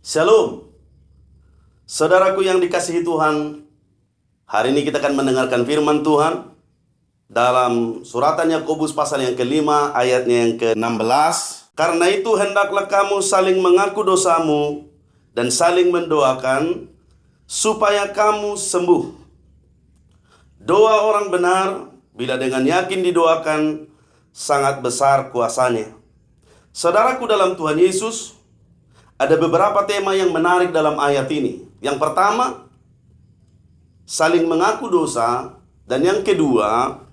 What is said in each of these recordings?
Shalom, saudaraku yang dikasihi Tuhan. Hari ini kita akan mendengarkan firman Tuhan dalam suratan Yakobus pasal yang kelima ayatnya yang ke-16. Karena itu hendaklah kamu saling mengaku dosamu dan saling mendoakan supaya kamu sembuh. Doa orang benar bila dengan yakin didoakan sangat besar kuasanya. Saudaraku dalam Tuhan Yesus, ada beberapa tema yang menarik dalam ayat ini. Yang pertama, saling mengaku dosa. Dan yang kedua,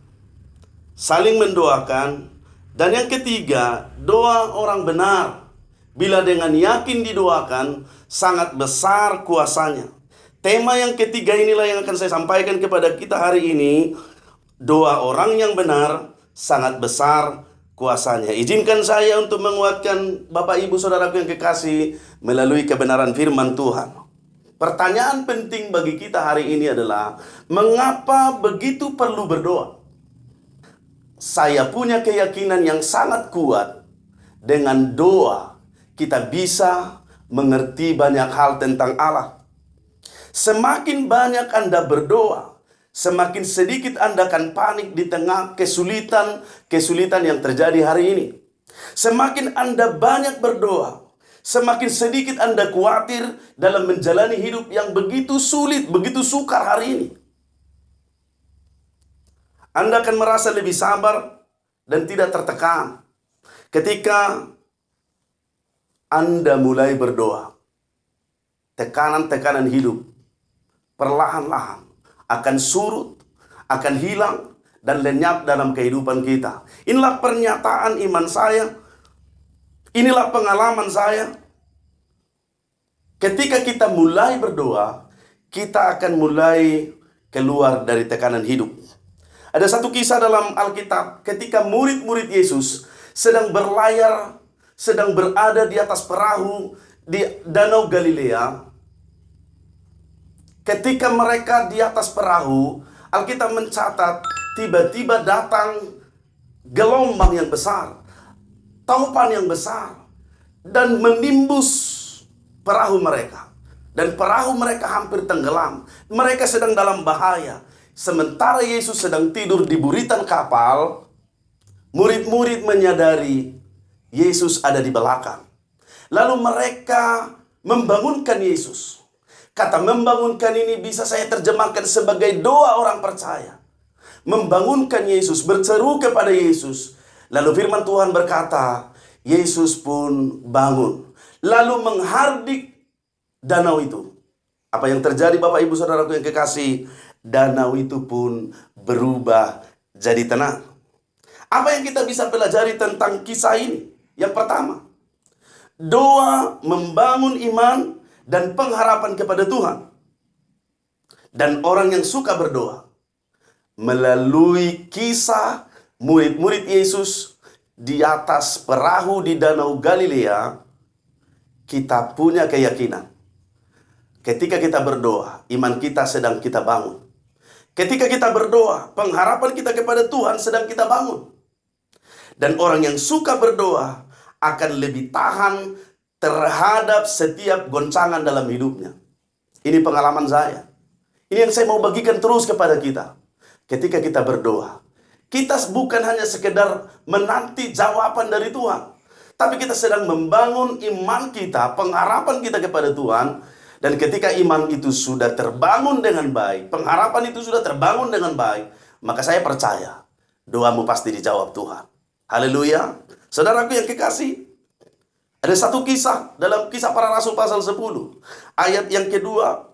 saling mendoakan. Dan yang ketiga, doa orang benar bila dengan yakin didoakan sangat besar kuasanya. Tema yang ketiga inilah yang akan saya sampaikan kepada kita hari ini. Doa orang yang benar sangat besar kuasanya. Izinkan saya untuk menguatkan Bapak Ibu Saudaraku yang kekasih melalui kebenaran firman Tuhan. Pertanyaan penting bagi kita hari ini adalah, mengapa begitu perlu berdoa? Saya punya keyakinan yang sangat kuat, dengan doa kita bisa mengerti banyak hal tentang Allah. Semakin banyak Anda berdoa, semakin sedikit Anda akan panik di tengah kesulitan yang terjadi hari ini. Semakin Anda banyak berdoa, semakin sedikit Anda khawatir dalam menjalani hidup yang begitu sulit, begitu sukar hari ini. Anda akan merasa lebih sabar dan tidak tertekan ketika Anda mulai berdoa. Tekanan-tekanan hidup perlahan-lahan akan surut, akan hilang, dan lenyap dalam kehidupan kita. Inilah pernyataan iman saya. Inilah pengalaman saya. Ketika kita mulai berdoa, kita akan mulai keluar dari tekanan hidup. Ada satu kisah dalam Alkitab ketika murid-murid Yesus sedang berlayar, sedang berada di atas perahu di Danau Galilea. Ketika mereka di atas perahu, Alkitab mencatat tiba-tiba datang gelombang yang besar, taupan yang besar, dan menimbus perahu mereka. Dan perahu mereka hampir tenggelam. Mereka sedang dalam bahaya. Sementara Yesus sedang tidur di buritan kapal, murid-murid menyadari Yesus ada di belakang. Lalu mereka membangunkan Yesus. Kata membangunkan ini bisa saya terjemahkan sebagai doa orang percaya. Membangunkan Yesus, berseru kepada Yesus. Lalu firman Tuhan berkata, Yesus pun bangun. Lalu menghardik danau itu. Apa yang terjadi Bapak Ibu Saudaraku yang kekasih? Danau itu pun berubah jadi tenang. Apa yang kita bisa pelajari tentang kisah ini? Yang pertama, doa membangun iman dan pengharapan kepada Tuhan. Dan orang yang suka berdoa, melalui kisah murid-murid Yesus di atas perahu di Danau Galilea, kita punya keyakinan. Ketika kita berdoa, iman kita sedang kita bangun. Ketika kita berdoa, pengharapan kita kepada Tuhan sedang kita bangun. Dan orang yang suka berdoa akan lebih tahan terhadap setiap goncangan dalam hidupnya. Ini pengalaman saya. Ini yang saya mau bagikan terus kepada kita. Ketika kita berdoa, kita bukan hanya sekedar menanti jawaban dari Tuhan, tapi kita sedang membangun iman kita, pengharapan kita kepada Tuhan. Dan ketika iman itu sudah terbangun dengan baik, pengharapan itu sudah terbangun dengan baik, maka saya percaya doamu pasti dijawab Tuhan. Haleluya. Saudaraku yang kekasih, ada satu kisah dalam Kisah Para Rasul pasal 10 ayat yang kedua.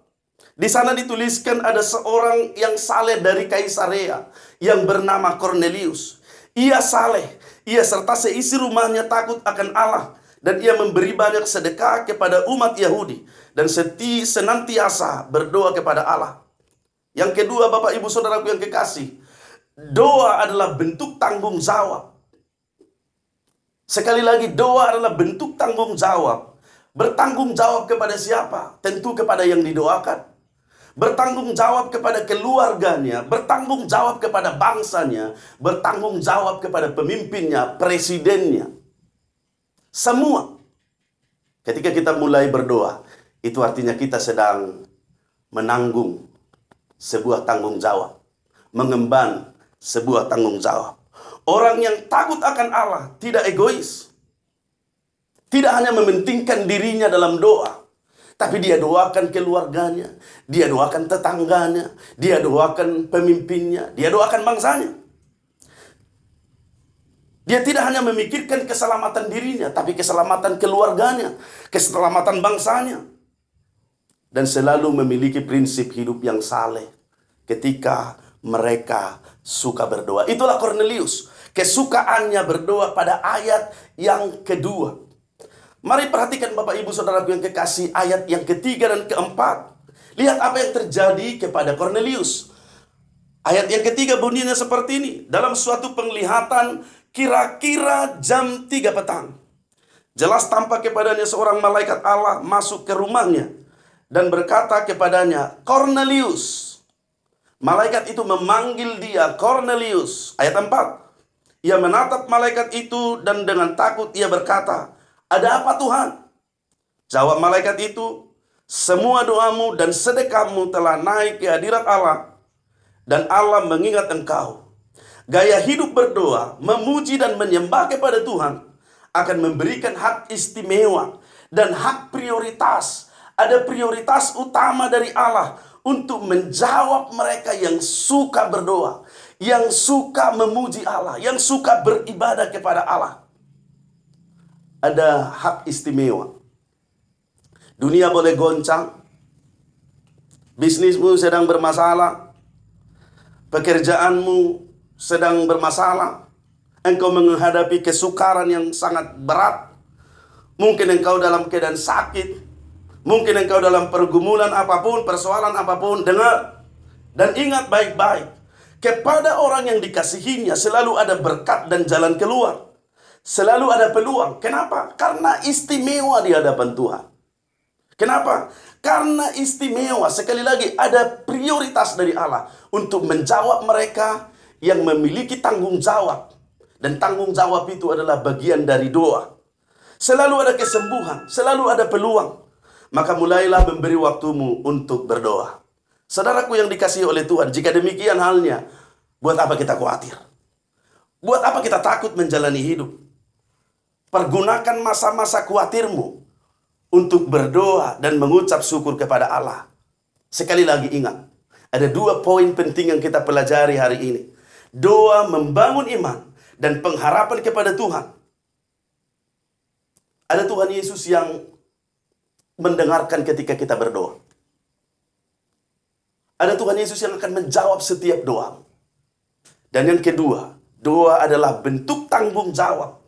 Di sana dituliskan ada seorang yang saleh dari Kaisarea yang bernama Cornelius. Ia saleh, ia serta seisi rumahnya takut akan Allah, dan ia memberi banyak sedekah kepada umat Yahudi dan senantiasa berdoa kepada Allah. Yang kedua, Bapak Ibu Saudaraku yang kekasih, doa adalah bentuk tanggung jawab. Sekali lagi, doa adalah bentuk tanggung jawab. Bertanggung jawab kepada siapa? Tentu kepada yang didoakan. Bertanggung jawab kepada keluarganya, bertanggung jawab kepada bangsanya, bertanggung jawab kepada pemimpinnya, presidennya. Semua. Ketika kita mulai berdoa, itu artinya kita sedang menanggung sebuah tanggung jawab. Mengemban sebuah tanggung jawab. Orang yang takut akan Allah tidak egois. Tidak hanya mementingkan dirinya dalam doa, tapi dia doakan keluarganya, dia doakan tetangganya, dia doakan pemimpinnya, dia doakan bangsanya. Dia tidak hanya memikirkan keselamatan dirinya, tapi keselamatan keluarganya, keselamatan bangsanya. Dan selalu memiliki prinsip hidup yang saleh ketika mereka suka berdoa. Itulah Kornelius. Kesukaannya berdoa pada ayat yang kedua. Mari perhatikan Bapak Ibu Saudaraku yang kekasih, ayat yang ketiga dan keempat. Lihat apa yang terjadi kepada Kornelius. Ayat yang ketiga bunyinya seperti ini. Dalam suatu penglihatan kira-kira jam 3 petang. Jelas tampak kepadanya seorang malaikat Allah masuk ke rumahnya dan berkata kepadanya, Kornelius. Malaikat itu memanggil dia, Kornelius. Ayat 4. Ia menatap malaikat itu dan dengan takut ia berkata, ada apa Tuhan? Jawab malaikat itu, semua doamu dan sedekahmu telah naik ke hadirat Allah, dan Allah mengingat engkau. Gaya hidup berdoa, memuji dan menyembah kepada Tuhan akan memberikan hak istimewa dan hak prioritas. Ada prioritas utama dari Allah untuk menjawab mereka yang suka berdoa, yang suka memuji Allah, yang suka beribadah kepada Allah. Ada hak istimewa. Dunia boleh goncang, bisnismu sedang bermasalah, pekerjaanmu sedang bermasalah, engkau menghadapi kesukaran yang sangat berat, mungkin engkau dalam keadaan sakit, mungkin engkau dalam pergumulan apapun, persoalan apapun. Dengar dan ingat baik-baik, kepada orang yang dikasihinya selalu ada berkat dan jalan keluar. Selalu ada peluang. Kenapa? Karena istimewa di hadapan Tuhan. Kenapa? Karena istimewa. Sekali lagi, ada prioritas dari Allah untuk menjawab mereka yang memiliki tanggung jawab. Dan tanggung jawab itu adalah bagian dari doa. Selalu ada kesembuhan, selalu ada peluang. Maka mulailah memberi waktumu untuk berdoa. Saudaraku yang dikasihi oleh Tuhan, jika demikian halnya, buat apa kita khawatir? Buat apa kita takut menjalani hidup? Pergunakan masa-masa khawatirmu untuk berdoa dan mengucap syukur kepada Allah. Sekali lagi ingat, ada 2 poin penting yang kita pelajari hari ini. Doa membangun iman dan pengharapan kepada Tuhan. Ada Tuhan Yesus yang mendengarkan ketika kita berdoa. Ada Tuhan Yesus yang akan menjawab setiap doa. Dan yang kedua, doa adalah bentuk tanggung jawab.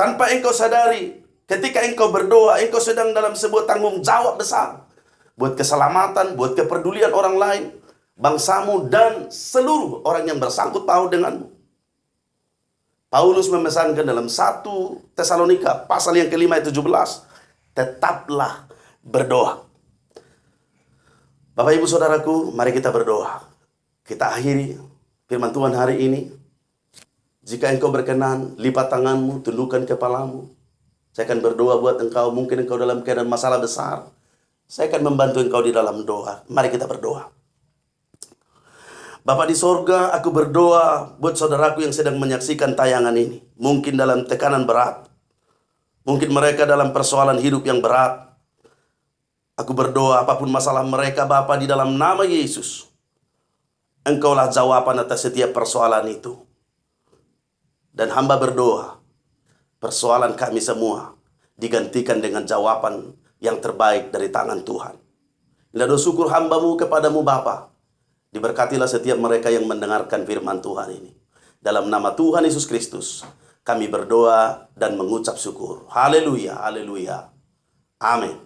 Tanpa engkau sadari, ketika engkau berdoa, engkau sedang dalam sebuah tanggung jawab besar. Buat keselamatan, buat kepedulian orang lain, bangsamu, dan seluruh orang yang bersangkut paut denganmu. Paulus memesankan dalam 1 Tesalonika, pasal yang ke-5 ayat 17, tetaplah berdoa. Bapak Ibu Saudaraku, mari kita berdoa. Kita akhiri firman Tuhan hari ini. Jika engkau berkenan, lipat tanganmu, tundukkan kepalamu. Saya akan berdoa buat engkau. Mungkin engkau dalam keadaan masalah besar. Saya akan membantu engkau di dalam doa. Mari kita berdoa. Bapa di sorga, aku berdoa buat saudaraku yang sedang menyaksikan tayangan ini. Mungkin dalam tekanan berat. Mungkin mereka dalam persoalan hidup yang berat. Aku berdoa apapun masalah mereka, Bapa, di dalam nama Yesus. Engkaulah jawaban atas setiap persoalan itu. Dan hamba berdoa, persoalan kami semua digantikan dengan jawaban yang terbaik dari tangan Tuhan. Dan doa syukur hambamu kepadamu Bapa. Diberkatilah setiap mereka yang mendengarkan firman Tuhan ini. Dalam nama Tuhan Yesus Kristus, kami berdoa dan mengucap syukur. Haleluya, haleluya. Amin.